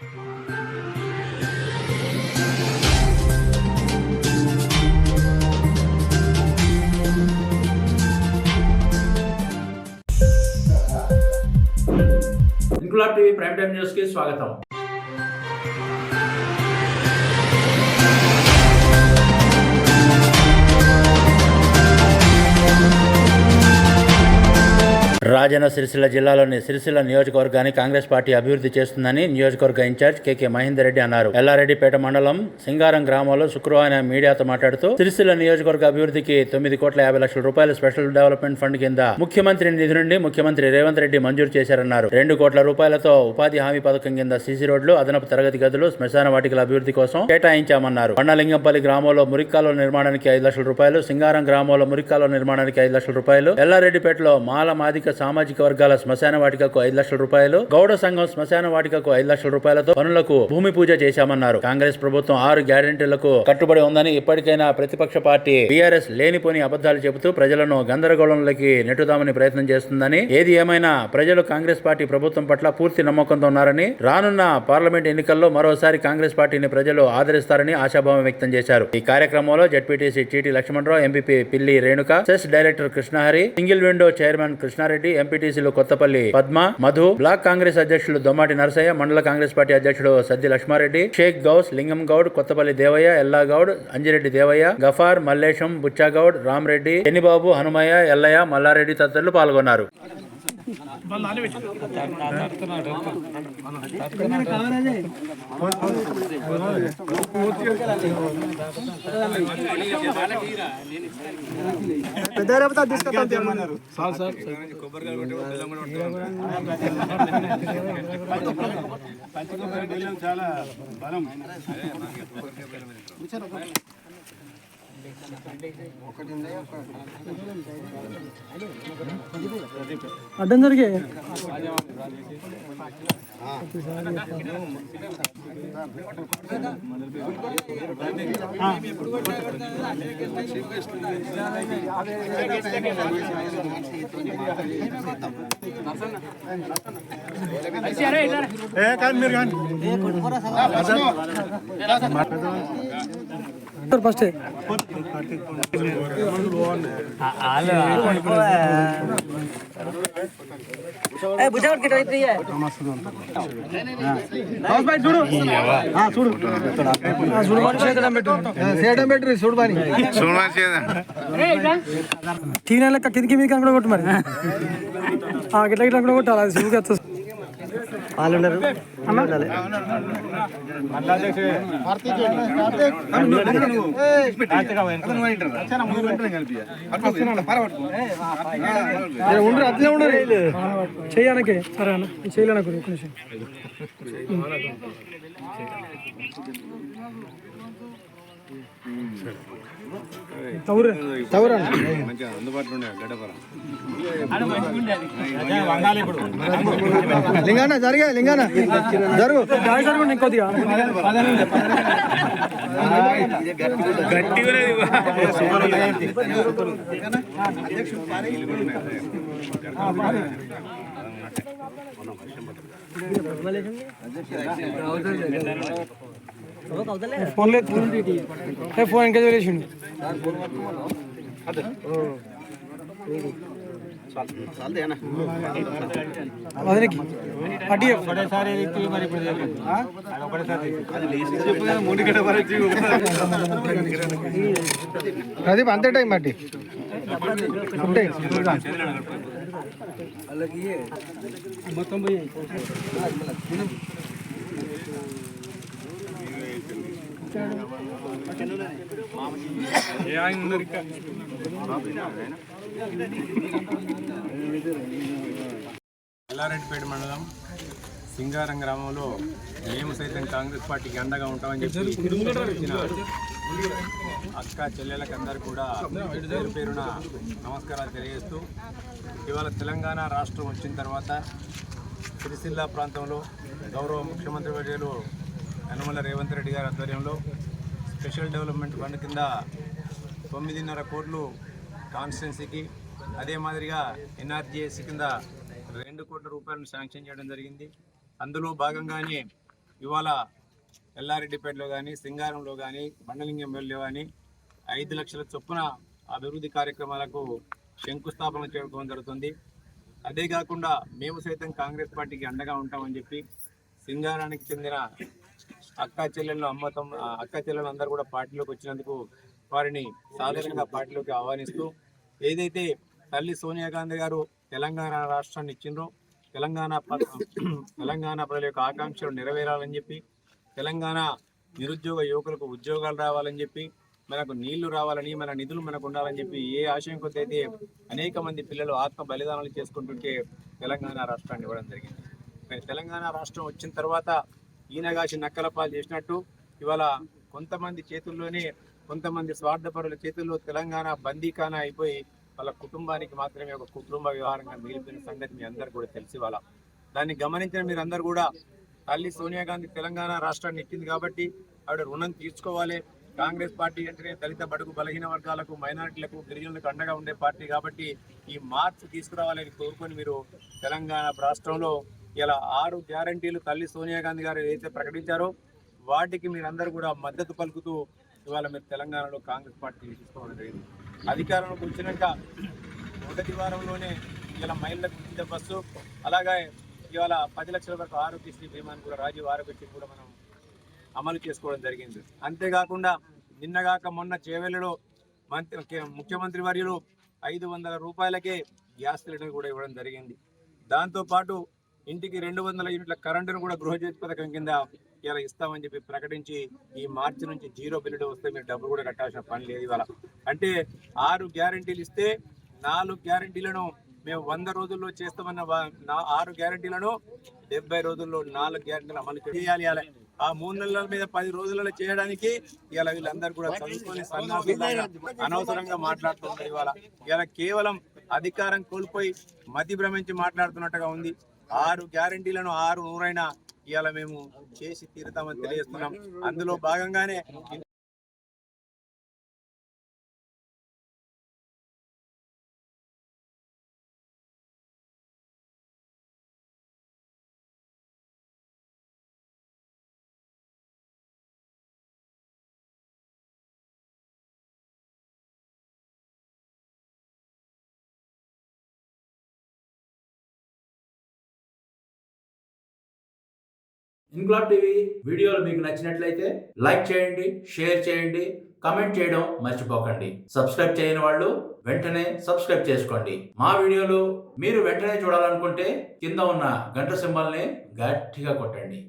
Inquilab TV prime time news కి స్వాగతం. రాజన్న సిరిసిల్ల జిల్లాలోని సిరిసిల్ల నియోజకవర్గాన్ని కాంగ్రెస్ పార్టీ అభివృద్ధి చేస్తుందని నియోజకవర్గ ఇన్ఛార్జ్ కె మహేందర్ రెడ్డి అన్నారు. ఎల్లారెడ్డిపేట మండలం సింగారం గ్రామంలో శుక్రవారం మీడియాతో మాట్లాడుతూ సిరిసిల్ల నియోజకవర్గ అభివృద్ధికి 9,50,00,000 రూపాయల స్పెషల్ డెవలప్మెంట్ ఫండ్ కింద ముఖ్యమంత్రి నిధి నుండి ముఖ్యమంత్రి రేవంత్ రెడ్డి మంజూరు చేశారన్నారు. 2 కోట్ల రూపాయలతో ఉపాధి హామీ పథకం కింద సీసీ రోడ్లు, అదనపు తరగతి గదులు, శ్మశాన వాటికల అభివృద్ధి కోసం కేటాయించామన్నారు. కొండలింగంపల్లి గ్రామంలో మురిక్కాలువ నిర్మాణానికి 5,00,000 రూపాయలు, సింగారం గ్రామంలో మురిక్కాలువ నిర్మాణానికి 5,00,000 రూపాయలు, ఎల్లారెడ్డిపేటలో మాల మాదిక సామాజిక వర్గాల శ్మశాన వాటికకు 5,00,000 రూపాయలు, గౌడ సంఘం శ్మశాన వాటికకు 5,00,000 రూపాయలతో పనులకు భూమి పూజ చేశామన్నారు. కాంగ్రెస్ ప్రభుత్వం 6 గ్యారెంటీలకు కట్టుబడి ఉందని, ఇప్పటికైనా ప్రతిపక్ష పార్టీ బీఆర్ఎస్ లేనిపోని అబద్ధాలు చెబుతూ ప్రజలను గందరగోళంలోకి నెట్టుదామని ప్రయత్నం చేస్తుందని, ఏది ఏమైనా ప్రజలు కాంగ్రెస్ పార్టీ ప్రభుత్వం పట్ల పూర్తి నమ్మకంతో ఉన్నారని, రానున్న పార్లమెంట్ ఎన్నికల్లో మరోసారి కాంగ్రెస్ పార్టీని ప్రజలు ఆదరిస్తారని ఆశాభావం వ్యక్తం చేశారు. ఈ కార్యక్రమంలో జడ్పీటీసీ చీటి Lakshmanarao, MPP Pilli Renuka, CESS director Krishnahari, single window chairman Krishna Reddy, ఎంపీటీసీలు కొత్తపల్లి పద్మ, మధు, బ్లాక్ కాంగ్రెస్ అధ్యక్షులు దొమ్మాటి నరసయ్య, మండల కాంగ్రెస్ పార్టీ అధ్యక్షుడు సద్ది లక్ష్మారెడ్డి, షేక్ గౌస్, లింగం గౌడ్, కొత్తపల్లి దేవయ్య, ఎల్లా గౌడ్, అంజిరెడ్డి దేవయ్య, గఫార్, మల్లేశం, బుచ్చాగౌడ్, రామరెడ్డి, చెన్నిబాబు, హనుమయ్య, ఎల్లయ్య, మల్లారెడ్డి తదితరులు పాల్గొన్నారు. అడ్డం జరిగే ఫస్ట్ తీన లెక్క కిందికి మీకు కూడా కొట్టు మరి గిట్ల గిట్ల కూడా కొట్టాలి. అది శివుకి వస్తుంది. వాళ్ళు ఉన్నారు అట్లే ఉండరు చెయ్యానికి. సరే అన్న చేయలేనకు ఒక నిమిషం. లింగానా జరిగా లింగానా జరుగు జరుగు ఇంకొద్దిగా ఫోన్ లేదు. ఫోన్ ఇంకా చేసిండు. ప్రదీప్ అంతే టైం బట్టి మొత్తం పోయి ఎల్లారెడ్డిపేట మండలం సింగారం గ్రామంలో మేము సైతం కాంగ్రెస్ పార్టీకి అండగా ఉంటామని చెప్పి అక్క చెల్లెలకు అందరూ కూడా పేరు పేరున నమస్కారాలు తెలియజేస్తూ, ఇవాళ తెలంగాణ రాష్ట్రం వచ్చిన తర్వాత సిరిసిల్ల ప్రాంతంలో గౌరవ ముఖ్యమంత్రి వర్యులు యనమల రేవంత్ రెడ్డి గారి ఆధ్వర్యంలో స్పెషల్ డెవలప్మెంట్ ఫండ్ కింద 9.5 కోట్లు కాన్స్టిట్యున్సీకి, అదే మాదిరిగా ఎన్ఆర్జీఎస్ కింద 2 కోట్ల రూపాయలను శాంక్షన్ చేయడం జరిగింది. అందులో భాగంగానే ఇవాళ ఎల్లారెడ్డిపేటలో కానీ సింగారంలో కానీ బండలింగంలో కానీ 5 లక్షల చొప్పున అభివృద్ధి కార్యక్రమాలకు శంకుస్థాపన చేయడం జరుగుతుంది. అదే కాకుండా మేము సైతం కాంగ్రెస్ పార్టీకి అండగా ఉంటామని చెప్పి సింగారానికి చెందిన అక్కా చెల్లెళ్ళు అందరూ కూడా పార్టీలోకి వచ్చినందుకు వారిని సాధారణంగా పార్టీలోకి ఆహ్వానిస్తూ ఏదైతే తల్లి సోనియా గాంధీ గారు తెలంగాణ రాష్ట్రాన్ని ఇచ్చిండ్రో తెలంగాణ ప్రజల యొక్క ఆకాంక్షలు నెరవేరాలని చెప్పి తెలంగాణ నిరుద్యోగ యువకులకు ఉద్యోగాలు రావాలని చెప్పి మనకు నీళ్లు రావాలని మన నిధులు మనకు ఉండాలని చెప్పి ఏ ఆశయం కొద్దైతే అనేక మంది పిల్లలు ఆత్మ బలిదానాలు చేసుకుంటుంటే తెలంగాణ రాష్ట్రాన్ని ఇవ్వడం జరిగింది. కానీ తెలంగాణ రాష్ట్రం వచ్చిన తర్వాత ఈనగాసి నక్కలపాలు చేసినట్టు ఇవాళ కొంతమంది చేతుల్లోనే కొంతమంది స్వార్థపరుల చేతుల్లో తెలంగాణ బందీఖానా అయిపోయి వాళ్ళ కుటుంబానికి మాత్రమే ఒక కుటుంబ వ్యవహారంగా మిగిలిపోయిన సంగతి మీ అందరు కూడా తెలిసి వాళ్ళ దాన్ని గమనించిన మీరందరూ కూడా తల్లి సోనియా గాంధీ తెలంగాణ రాష్ట్రాన్ని ఇచ్చింది కాబట్టి ఆవిడ రుణం తీర్చుకోవాలి. కాంగ్రెస్ పార్టీ అంటేనే దళిత బడుగు బలహీన వర్గాలకు మైనారిటీలకు గిరిజనులకు అండగా ఉండే పార్టీ కాబట్టి ఈ మార్పు తీసుకురావాలని కోరుకొని మీరు తెలంగాణ రాష్ట్రంలో ఇలా 6 గ్యారంటీలు తల్లి సోనియా గాంధీ గారు ఏదైతే ప్రకటించారో వాటికి మీరందరూ కూడా మద్దతు పలుకుతూ ఇవాళ మీరు తెలంగాణలో కాంగ్రెస్ పార్టీ తీసుకోవడం జరిగింది. అధికారంలోకి వచ్చినాక మొదటి వారంలోనే ఇలా మహిళలకు ఉచిత బస్సు అలాగే ఇవాళ 10 లక్షల వరకు ఆరోగ్యశ్రీ బీమాని కూడా రాజీవ్ ఆరోగ్యశ్రీ కూడా మనం అమలు చేసుకోవడం జరిగింది. అంతేకాకుండా నిన్నగాక మొన్న చేవెళ్లలో ముఖ్యమంత్రి వర్యులు 500 రూపాయలకే గ్యాస్ సిలిండర్ కూడా ఇవ్వడం జరిగింది. దాంతోపాటు ఇంటికి 200 యూనిట్ల కరెంటును కూడా గృహజ్యోతి పథకం కింద ఇలా ఇస్తామని చెప్పి ప్రకటించి ఈ మార్చి నుంచి 0 బిల్లు వస్తే మీరు డబ్బులు కూడా కట్టాల్సిన పని లేదు. ఇవాళ అంటే 6 గ్యారంటీలు ఇస్తే 4 గ్యారంటీలను మేము 100 రోజుల్లో చేస్తామన్న 6 గ్యారంటీలను 70 రోజుల్లో 4 గ్యారంటీలు అమలు చేయాలి. ఆ 3 నెలల మీద 10 రోజులలో చేయడానికి ఇలా వీళ్ళందరూ కూడా చదువుకొని అనవసరంగా మాట్లాడుతున్నారు. ఇవాళ కేవలం అధికారం కోల్పోయి మతి భ్రమించి మాట్లాడుతున్నట్టుగా ఉంది. 6 గ్యారంటీలను 6 నూరైనా ఇవాళ మేము చేసి తీరుతామని తెలియజేస్తున్నాం. అందులో భాగంగానే ఇంక్లాబ్ టీవీ వీడియోలు మీకు నచ్చినట్లయితే లైక్ చేయండి, షేర్ చేయండి, కమెంట్ చేయడం మర్చిపోకండి. సబ్స్క్రైబ్ చేయని వాళ్ళు వెంటనే సబ్స్క్రైబ్ చేసుకోండి. మా వీడియోలు మీరు వెంటనే చూడాలనుకుంటే కింద ఉన్న గంట సింబల్ని గట్టిగా కొట్టండి.